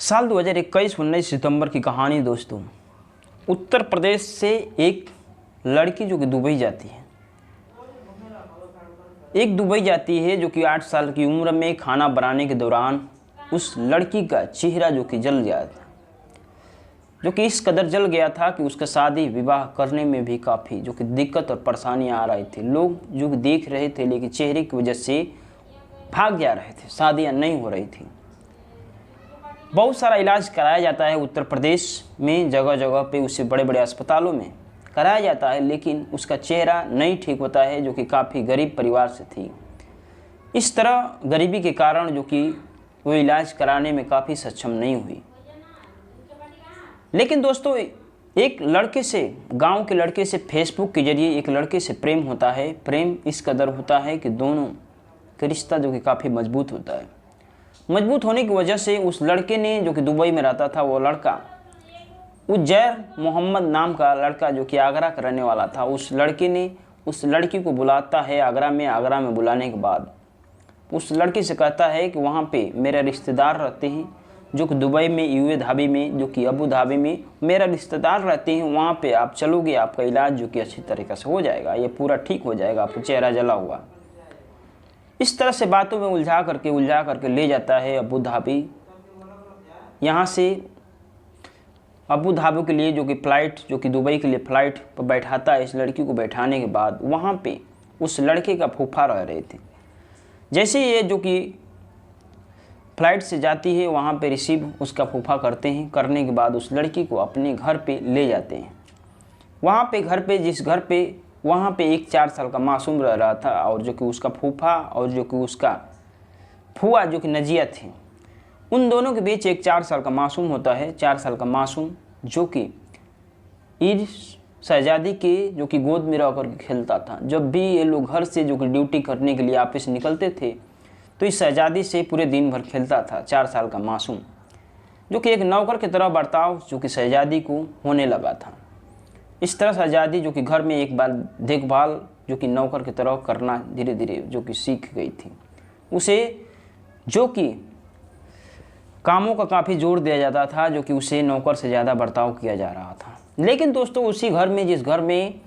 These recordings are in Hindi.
साल 2021 19 सितंबर की कहानी दोस्तों। उत्तर प्रदेश से एक लड़की जो कि दुबई जाती है, जो कि 8 साल की उम्र में खाना बनाने के दौरान उस लड़की का चेहरा जो कि जल गया था, जो कि इस कदर जल गया था कि उसका शादी विवाह करने में भी काफ़ी जो कि दिक्कत और परेशानियां आ रही थी। लोग जो कि देख रहे थे लेकिन चेहरे की वजह से भाग जा रहे थे, शादियां नहीं हो रही थी। बहुत सारा इलाज कराया जाता है उत्तर प्रदेश में, जगह जगह पे उसे बड़े बड़े अस्पतालों में कराया जाता है, लेकिन उसका चेहरा नहीं ठीक होता है, जो कि काफ़ी गरीब परिवार से थी। इस तरह गरीबी के कारण जो कि वो इलाज कराने में काफ़ी सक्षम नहीं हुई। लेकिन दोस्तों एक लड़के से, गांव के लड़के से फेसबुक के जरिए एक लड़के से प्रेम होता है। प्रेम इस कदर होता है कि दोनों का रिश्ता जो कि काफ़ी मजबूत होता है। मजबूत होने की वजह से उस लड़के ने, जो कि दुबई में रहता था, वो लड़का उजैर मोहम्मद नाम का लड़का जो कि आगरा का रहने वाला था, उस लड़के ने उस लड़की को बुलाता है आगरा में बुलाने के बाद उस लड़की से कहता है कि वहाँ पे मेरे रिश्तेदार रहते हैं, जो कि दुबई में यूए धाबी में, जो कि अबू धाबी में मेरा रिश्तेदार रहते हैं, वहाँ पे आप चलोगे, आपका इलाज जो कि अच्छी तरीक़े से हो जाएगा, ये पूरा ठीक हो जाएगा, आपको चेहरा जला हुआ। इस तरह से बातों में उलझा करके ले जाता है अबू धाबी। यहाँ से अबू धाबी के लिए जो कि फ़्लाइट, जो कि दुबई के लिए फ़्लाइट पर बैठाता है। इस लड़की को बैठाने के बाद वहाँ पे उस लड़के का फूफा रह रहे थे। जैसे ये जो कि फ़्लाइट से जाती है, वहाँ पे रिसीव उसका फूफा करते हैं। करने के बाद उस लड़की को अपने घर पे ले जाते हैं। वहाँ पे घर पे, जिस घर पे, वहाँ पे एक 4 साल का मासूम रह रहा था, और जो कि उसका फूफा और जो कि उसका फूआ जो कि नजिया थी, उन दोनों के बीच एक 4 साल का मासूम होता है। 4 साल का मासूम जो कि इस शहजादी के जो कि गोद में रह कर खेलता था। जब भी ये लोग घर से जो कि ड्यूटी करने के लिए ऑफिस निकलते थे, तो इस शहजादी से पूरे दिन भर खेलता था। 4 साल का मासूम जो कि एक नौकर की तरह बर्ताव जो कि शहजादी को होने लगा था। इस तरह शहजादी जो कि घर में एक बार देखभाल जो कि नौकर की तरह करना धीरे धीरे जो कि सीख गई थी। उसे जो कि कामों का काफ़ी जोर दिया जाता था, जो कि उसे नौकर से ज़्यादा बर्ताव किया जा रहा था। लेकिन दोस्तों उसी घर में, जिस घर में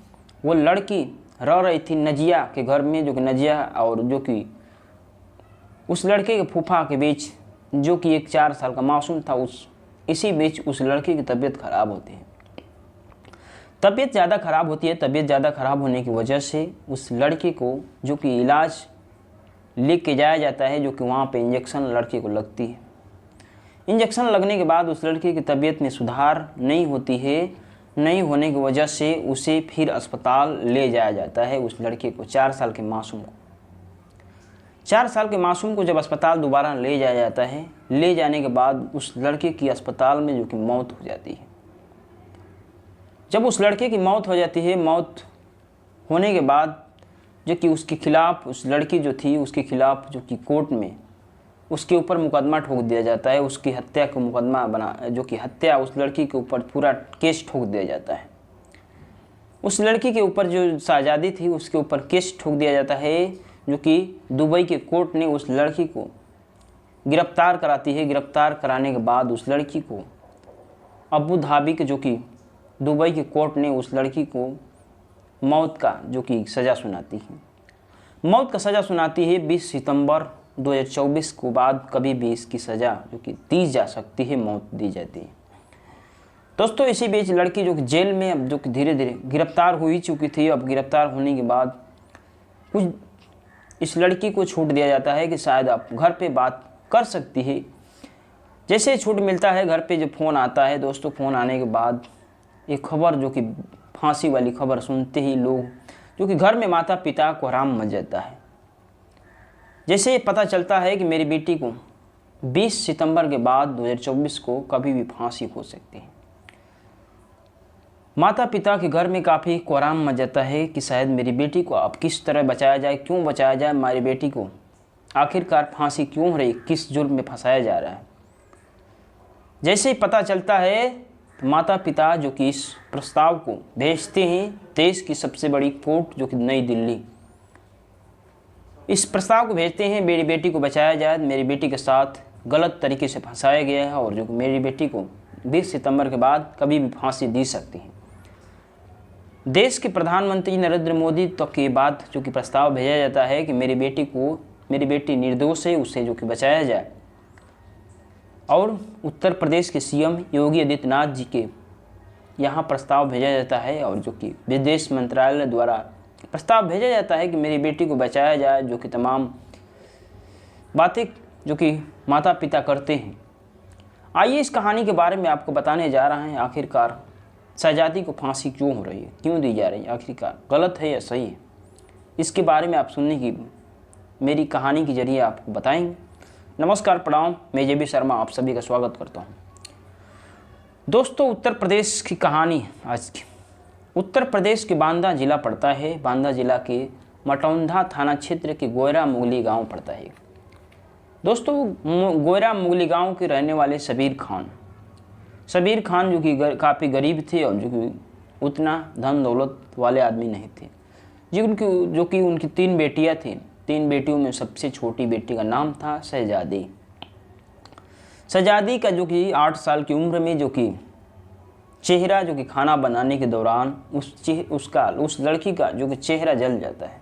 वो लड़की रह रही थी, नजिया के घर में, जो कि नजिया और जो कि उस लड़के के फूफा के बीच जो कि एक 4 साल का मासूम था, इसी बीच उस लड़की की तबीयत खराब होती है। तबीयत ज़्यादा ख़राब होती है। तबीयत ज़्यादा ख़राब होने की वजह से उस लड़की को जो कि इलाज लेके जाया जाता है, जो कि वहाँ पे इंजेक्शन लड़की को लगती है। इंजेक्शन लगने के बाद उस लड़की की तबीयत में सुधार नहीं होती है। नहीं होने की वजह से उसे फिर अस्पताल ले जाया जाता है। उस लड़के को, 4 साल के मासूम को, 4 साल के मासूम को जब अस्पताल दोबारा ले जाया जाता है, ले जाने के बाद उस लड़के की अस्पताल में जो कि मौत हो जाती है। जब उस लड़के की मौत हो जाती है, मौत होने के बाद जो कि उसके खिलाफ़, उस लड़की जो थी उसके खिलाफ़ जो कि कोर्ट में उसके ऊपर मुकदमा ठोक दिया जाता है। उसकी हत्या का मुकदमा बना, जो कि हत्या, उस लड़की के ऊपर पूरा केस ठोक दिया जाता है। उस लड़की के ऊपर जो शहजादी थी उसके ऊपर केस ठोक दिया जाता है, जो कि दुबई के कोर्ट ने उस लड़की को गिरफ्तार कराती है। गिरफ्तार कराने के बाद उस लड़की को अबू धाबी के, जो कि दुबई के कोर्ट ने उस लड़की को मौत का जो कि सज़ा सुनाती है। मौत का सज़ा सुनाती है। 20 सितंबर 2024 के बाद कभी भी इसकी सज़ा जो कि दी जा सकती है, मौत दी जाती है। दोस्तों इसी बीच लड़की जो कि जेल में अब जो कि धीरे धीरे गिरफ्तार हो ही चुकी थी। अब गिरफ्तार होने के बाद कुछ इस लड़की को छूट दिया जाता है कि शायद आप घर पे बात कर सकती है। जैसे छूट मिलता है, घर पे जो फ़ोन आता है दोस्तों, फ़ोन आने के बाद एक खबर जो कि फांसी वाली खबर सुनते ही लोग जो कि घर में माता पिता को आराम मच जाता है। जैसे ये पता चलता है कि मेरी बेटी को 20 सितंबर के बाद 2024 को कभी भी फांसी हो सकती है, माता पिता के घर में काफ़ी कोहराम मच जाता है कि शायद मेरी बेटी को अब किस तरह बचाया जाए, क्यों बचाया जाए, हमारी बेटी को आखिरकार फांसी क्यों हो रही, किस जुर्म में फंसाया जा रहा है। जैसे ही पता चलता है तो माता पिता जो कि इस प्रस्ताव को भेजते हैं देश की सबसे बड़ी कोर्ट जो कि नई दिल्ली, इस प्रस्ताव को भेजते हैं मेरी बेटी को बचाया जाए, मेरी बेटी के साथ गलत तरीके से फंसाया गया है और जो मेरी बेटी को 20 सितंबर के बाद कभी भी फांसी दी सकती है। देश के प्रधानमंत्री नरेंद्र मोदी तक की बात जो कि प्रस्ताव भेजा जाता है कि मेरी बेटी निर्दोष है, उसे जो कि बचाया जाए। और उत्तर प्रदेश के सीएम योगी आदित्यनाथ जी के यहाँ प्रस्ताव भेजा जाता है और जो कि विदेश मंत्रालय द्वारा प्रस्ताव भेजा जाता है कि मेरी बेटी को बचाया जाए, जो कि तमाम बातें जो कि माता पिता करते हैं। आइए इस कहानी के बारे में आपको बताने जा रहे हैं। आखिरकार शहजादी को फांसी क्यों हो रही है, क्यों दी जा रही है, आखिरकार गलत है या सही है, इसके बारे में आप सुनने की मेरी कहानी के जरिए आपको बताएंगे। नमस्कार, प्रणाम, मैं जेबी शर्मा आप सभी का स्वागत करता हूं। दोस्तों, उत्तर प्रदेश की कहानी आज की। उत्तर प्रदेश के बांदा जिला पड़ता है। बांदा जिला के मटौंधा थाना क्षेत्र के गोयरा मुगली गांव पड़ता है। दोस्तों, गोयरा मुगली गांव के रहने वाले शबीर खान जो कि काफ़ी गरीब थे और जो कि उतना धन दौलत वाले आदमी नहीं थे। जो कि उनकी 3 बेटियां थीं। 3 बेटियों में सबसे छोटी बेटी का नाम था शहजादी का जो कि 8 साल की उम्र में जो कि चेहरा जो कि खाना बनाने के दौरान उस लड़की का जो कि चेहरा जल जाता है।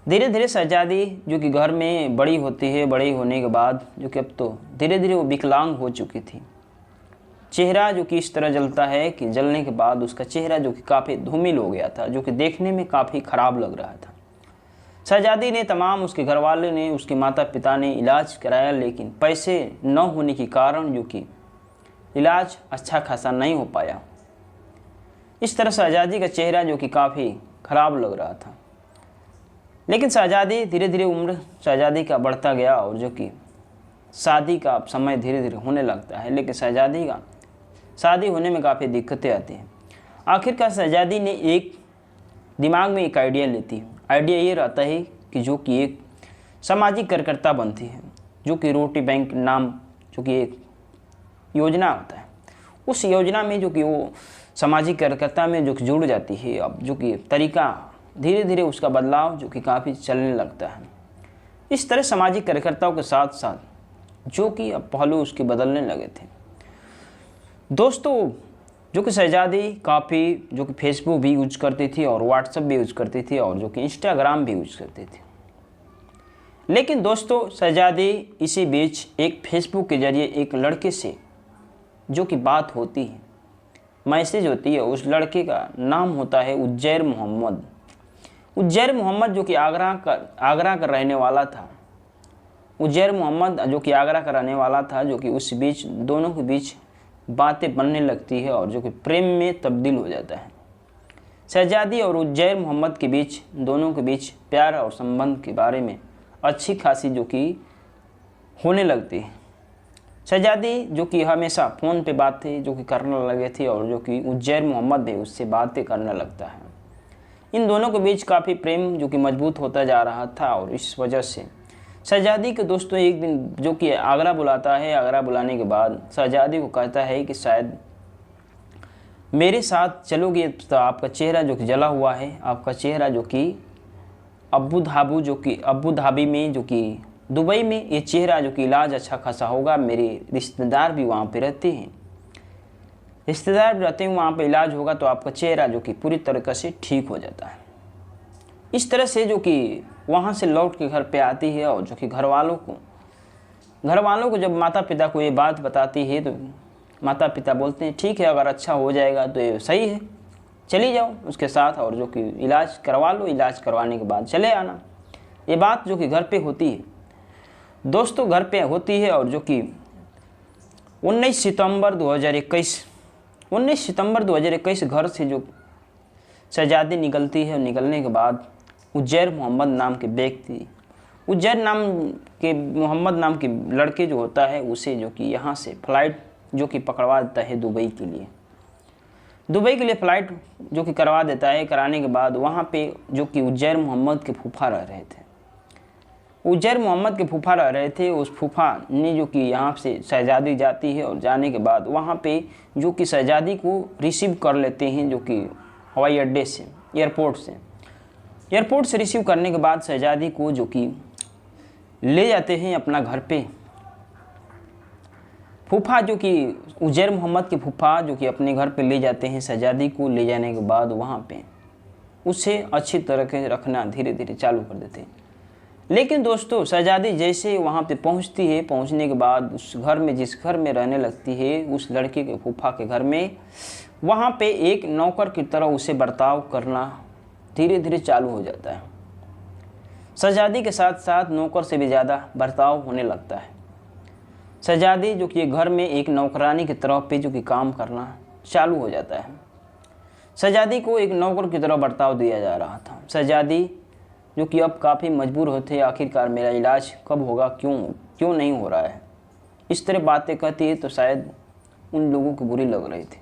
धीरे धीरे शहजादी जो कि घर में बड़ी होती है। बड़ी होने के बाद जो कि अब तो धीरे धीरे वो विकलांग हो चुकी थी। चेहरा जो कि इस तरह जलता है कि जलने के बाद उसका चेहरा जो कि काफ़ी धूमिल हो गया था, जो कि देखने में काफ़ी ख़राब लग रहा था। शहजादी ने उसके घर वाले ने, उसके माता पिता ने इलाज कराया, लेकिन पैसे न होने के कारण जो कि इलाज अच्छा खासा नहीं हो पाया। इस तरह शहजादी का चेहरा जो कि काफ़ी ख़राब लग रहा था। लेकिन शहजादी धीरे धीरे उम्र शहजादी का बढ़ता गया और जो कि शादी का समय धीरे धीरे होने लगता है। लेकिन शहजादी का शादी होने में काफ़ी दिक्कतें आती हैं। आखिरकार शहजादी ने दिमाग में एक आइडिया लेती है। आइडिया ये रहता है कि जो कि एक सामाजिक कार्यकर्ता बनती है, जो कि रोटी बैंक नाम जो कि एक योजना होता है। उस योजना में जो कि वो सामाजिक कार्यकर्ता में जो कि जुड़ जाती है। अब जो कि तरीका धीरे धीरे उसका बदलाव जो कि काफ़ी चलने लगता है। इस तरह सामाजिक कार्यकर्ताओं के साथ साथ जो कि अब पहलू उसके बदलने लगे थे। दोस्तों, जो कि शहजादी काफ़ी जो कि फेसबुक भी यूज करती थी और व्हाट्सएप भी यूज करती थी और जो कि इंस्टाग्राम भी यूज करती थी। लेकिन दोस्तों, शहजादी इसी बीच एक फेसबुक के जरिए एक लड़के से जो कि बात होती है, मैसेज होती है। उस लड़के का नाम होता है उज्जैर मोहम्मद जो कि आगरा का रहने वाला था। उज्जैर मोहम्मद जो कि आगरा का रहने वाला था, जो कि उस बीच दोनों के बीच बातें बनने लगती है और जो कि प्रेम में तब्दील हो जाता है। शहजादी और उज्जैर मोहम्मद के बीच दोनों के बीच प्यार और संबंध के बारे में अच्छी खासी जो कि होने लगती है। शहजादी जो कि हमेशा फ़ोन पे बातें जो कि करने लगे थे और जो कि उज्जैर मोहम्मद भी उससे बातें करने लगता है। इन दोनों के बीच काफ़ी प्रेम जो कि मजबूत होता जा रहा था और इस वजह से शहजादी के दोस्तों एक दिन जो कि आगरा बुलाता है। आगरा बुलाने के बाद शहजादी को कहता है कि शायद मेरे साथ चलोगे तो आपका चेहरा जो कि जला हुआ है, आपका चेहरा जो कि अबू धाबी में जो कि दुबई में ये चेहरा जो कि इलाज अच्छा खासा होगा। मेरे रिश्तेदार भी वहाँ पे रहते हैं, वहाँ पे इलाज होगा तो आपका चेहरा जो कि पूरी तरीके से ठीक हो जाता है। इस तरह से जो कि वहाँ से लौट के घर पे आती है और जो कि घर वालों को जब माता पिता को ये बात बताती है तो माता पिता बोलते हैं ठीक है, अगर अच्छा हो जाएगा तो ये सही है, चली जाओ उसके साथ और जो कि इलाज करवा लो, इलाज करवाने के बाद चले आना। ये बात जो कि घर पे होती है दोस्तों, घर पे होती है और जो कि 19 सितंबर 2021 घर से जो शहजादी निकलती है। निकलने के बाद उज्जैर मोहम्मद नाम के लड़के जो होता है उसे जो कि यहाँ से फ्लाइट जो कि पकड़वा देता है दुबई के लिए फ़्लाइट जो कि करवा देता है। कराने के बाद वहाँ पे जो कि उज्जैर मोहम्मद के फूफा रह रहे थे। उस फूफा ने जो कि यहाँ से शहजादी जाती है और जाने के बाद वहाँ पे जो कि शहजादी को रिसीव कर लेते हैं, जो कि हवाई अड्डे से एयरपोर्ट से रिसीव करने के बाद शहजादी को जो कि ले जाते हैं अपना घर पे फूफा जो कि उजैर मोहम्मद के फूफा जो कि अपने घर पे ले जाते हैं शहजादी को। ले जाने के बाद वहाँ पे उसे अच्छी तरह के रखना धीरे धीरे चालू कर देते हैं। लेकिन दोस्तों शहजादी जैसे वहाँ पे पहुँचती है, पहुँचने के बाद उस घर में, जिस घर में रहने लगती है, उस लड़के के फूफा के घर में, वहाँ पे एक नौकर की तरह उसे बर्ताव करना धीरे धीरे चालू हो जाता है। शहजादी के साथ साथ नौकर से भी ज़्यादा बर्ताव होने लगता है। शहजादी जो कि घर में एक नौकरानी की तरह पे जो कि काम करना चालू हो जाता है। शहजादी को एक नौकर की तरह बर्ताव दिया जा रहा था। शहजादी जो कि अब काफ़ी मजबूर होते, आखिरकार मेरा इलाज कब होगा, क्यों नहीं हो रहा है, इस तरह बातें कहती है तो शायद उन लोगों को बुरी लग रही थी।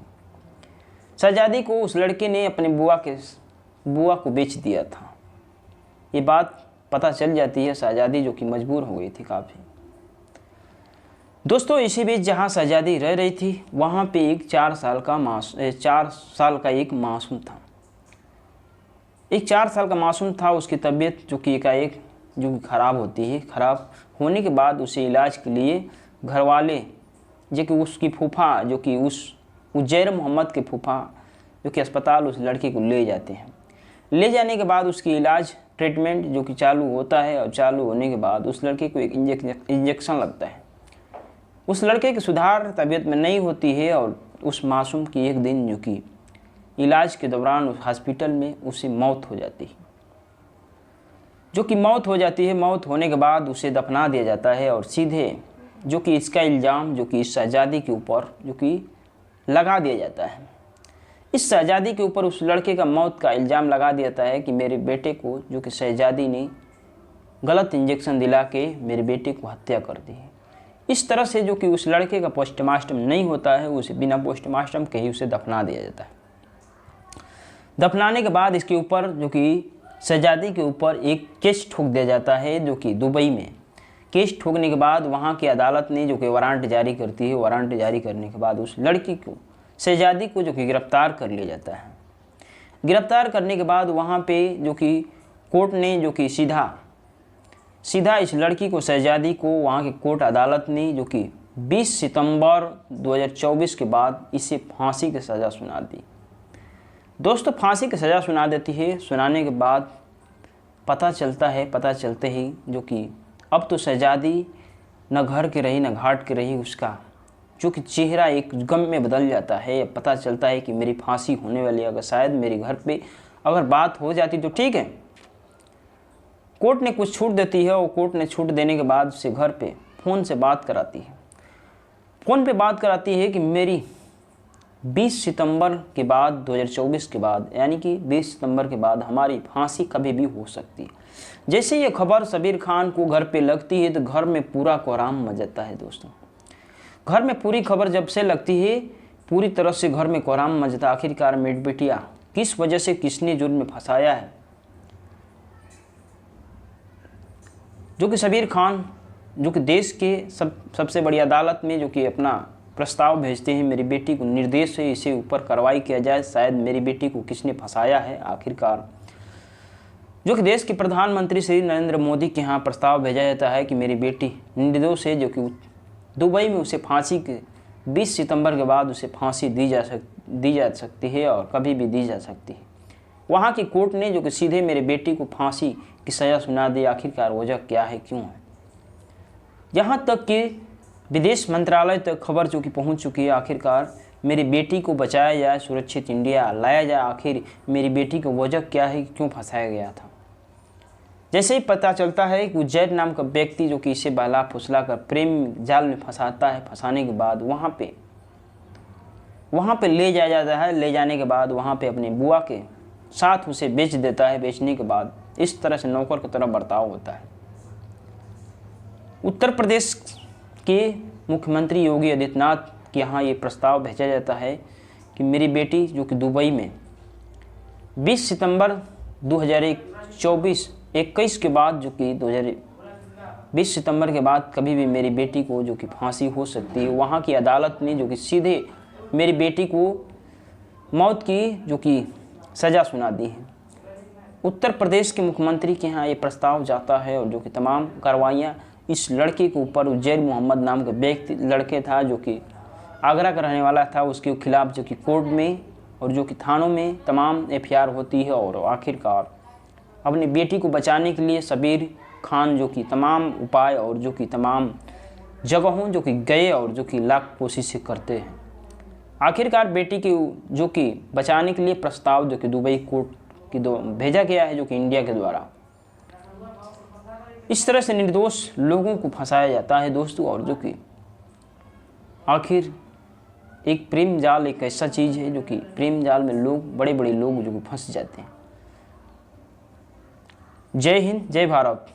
शहजादी को उस लड़के ने अपने बुआ को बेच दिया था। ये बात पता चल जाती है। शहजादी जो कि मजबूर हो गई थी काफ़ी। दोस्तों इसी बीच जहाँ शहजादी रह रही थी वहाँ पे एक 4 साल का एक मासूम था। एक 4 साल का मासूम था। उसकी तबीयत जो कि एकाएक जो कि ख़राब होती है। ख़राब होने के बाद उसे इलाज के लिए घर वाले जो कि उसकी फूफा जो कि उस उजैर मोहम्मद के फूफा जो कि अस्पताल उस लड़के को ले जाते हैं। ले जाने के बाद उसकी इलाज ट्रीटमेंट जो कि चालू होता है और चालू होने के बाद उस लड़के को एक इंजेक्शन लगता है। उस लड़के की सुधार तबीयत में नहीं होती है और उस मासूम की एक दिन जो कि इलाज के दौरान उस हॉस्पिटल में उसे मौत हो जाती है। जो कि मौत हो जाती है। मौत होने के बाद उसे दफना दिया जाता है और सीधे जो कि इसका इल्ज़ाम जो कि इस शहजादी के ऊपर जो कि लगा दिया जाता है। इस शहजादी के ऊपर उस लड़के का मौत का इल्ज़ाम लगा दिया जाता है कि मेरे बेटे को जो कि शहजादी ने गलत इंजेक्शन दिला के मेरे बेटे को हत्या कर दी है। इस तरह से जो कि उस लड़के का पोस्टमार्टम नहीं होता है, उसे बिना पोस्टमार्टम के ही उसे दफना दिया जाता है। दफनाने के बाद इसके ऊपर जो कि शहजादी के ऊपर एक केस ठोक दिया जाता है जो कि दुबई में। केस ठोकने के बाद वहाँ की अदालत ने जो कि वारंट जारी करती है। वारंट जारी करने के बाद उस लड़की को, शहजादी को जो कि गिरफ्तार कर लिया जाता है। गिरफ्तार करने के बाद वहाँ पे जो कि कोर्ट ने जो कि सीधा इस लड़की को, शहजादी को, वहाँ की कोर्ट अदालत ने जो कि 20 सितंबर 2024 के बाद इसे फांसी की सज़ा सुना दी। दोस्तों फांसी की सज़ा सुना देती है। सुनाने के बाद पता चलते ही जो कि अब तो शहजादी न घर के रही न घाट के रही, उसका जो कि चेहरा एक गम में बदल जाता है। पता चलता है कि मेरी फांसी होने वाली है, अगर शायद मेरे घर पे अगर बात हो जाती तो ठीक है। कोर्ट ने कुछ छूट देती है और कोर्ट ने छूट देने के बाद उसे घर पे फ़ोन से बात कराती है। फ़ोन पे बात कराती है कि मेरी 20 सितंबर के बाद 2024 के बाद, यानी कि 20 सितंबर के बाद हमारी फांसी कभी भी हो सकती है। जैसे ये खबर शबीर खान को घर पे लगती है तो घर में पूरा कोहराम मच जाता है। दोस्तों घर में पूरी खबर जब से लगती है, पूरी तरह से घर में कोहराम मच जाता है। आखिरकार मेरी बेटिया किस वजह से, किसने जुर्म में फंसाया है, जो कि शबीर खान जो कि देश के सबसे बड़ी अदालत में जो कि अपना प्रस्ताव भेजते हैं, मेरी बेटी को निर्देश है इसे ऊपर कार्रवाई किया जाए, शायद मेरी बेटी को किसने फंसाया है। आखिरकार जो कि देश के प्रधानमंत्री श्री नरेंद्र मोदी के यहाँ प्रस्ताव भेजा जाता है कि मेरी बेटी निर्दोष है, जो कि दुबई में उसे फांसी के 20 सितंबर के बाद उसे फांसी दी जा सकती है और कभी भी दी जा सकती है। वहाँ की कोर्ट ने जो कि सीधे मेरे बेटी को फांसी की सज़ा सुना दी। आखिरकार वजह क्या है, क्यों है, यहाँ तक कि विदेश मंत्रालय तक खबर जो कि पहुँच चुकी है। आखिरकार मेरी बेटी को बचाया जाए, सुरक्षित इंडिया लाया जाए। आखिर मेरी बेटी को वजह क्या है, क्यों फंसाया गया था। जैसे ही पता चलता है कि उजैर नाम का व्यक्ति जो कि इसे बहला फुसला कर प्रेम जाल में फंसाता है, फंसाने के बाद वहाँ पे ले जाया जाता है। ले जाने के बाद वहाँ पे अपनी बुआ के साथ उसे बेच देता है। बेचने के बाद इस तरह से नौकर की तरह बर्ताव होता है। उत्तर प्रदेश के मुख्यमंत्री योगी आदित्यनाथ के यहाँ ये प्रस्ताव भेजा जाता है कि मेरी बेटी जो कि दुबई में 20 सितंबर 2021 के बाद जो कि 20 सितंबर के बाद कभी भी मेरी बेटी को जो कि फांसी हो सकती है। वहाँ की अदालत ने जो कि सीधे मेरी बेटी को मौत की जो कि सज़ा सुना दी है। उत्तर प्रदेश के मुख्यमंत्री के यहाँ ये प्रस्ताव जाता है और जो कि तमाम कार्रवाइयाँ इस लड़के के ऊपर उजैर मोहम्मद नाम का व्यक्ति लड़के था जो कि आगरा का रहने वाला था, उसके खिलाफ जो कि कोर्ट में और जो कि थानों में तमाम एफआईआर होती है। और आखिरकार अपनी बेटी को बचाने के लिए सबीर खान जो कि तमाम उपाय और जो कि तमाम जगहों जो कि गए और जो कि लाख कोशिशें करते हैं। आखिरकार बेटी की जो कि बचाने के लिए प्रस्ताव जो कि दुबई कोर्ट की भेजा गया है जो कि इंडिया के द्वारा। इस तरह से निर्दोष लोगों को फंसाया जाता है दोस्तों। और जो कि आखिर एक प्रेम जाल एक ऐसा चीज़ है जो कि प्रेम जाल में लोग बड़े बड़े लोग जो कि फंस जाते हैं। जय हिंद, जय भारत।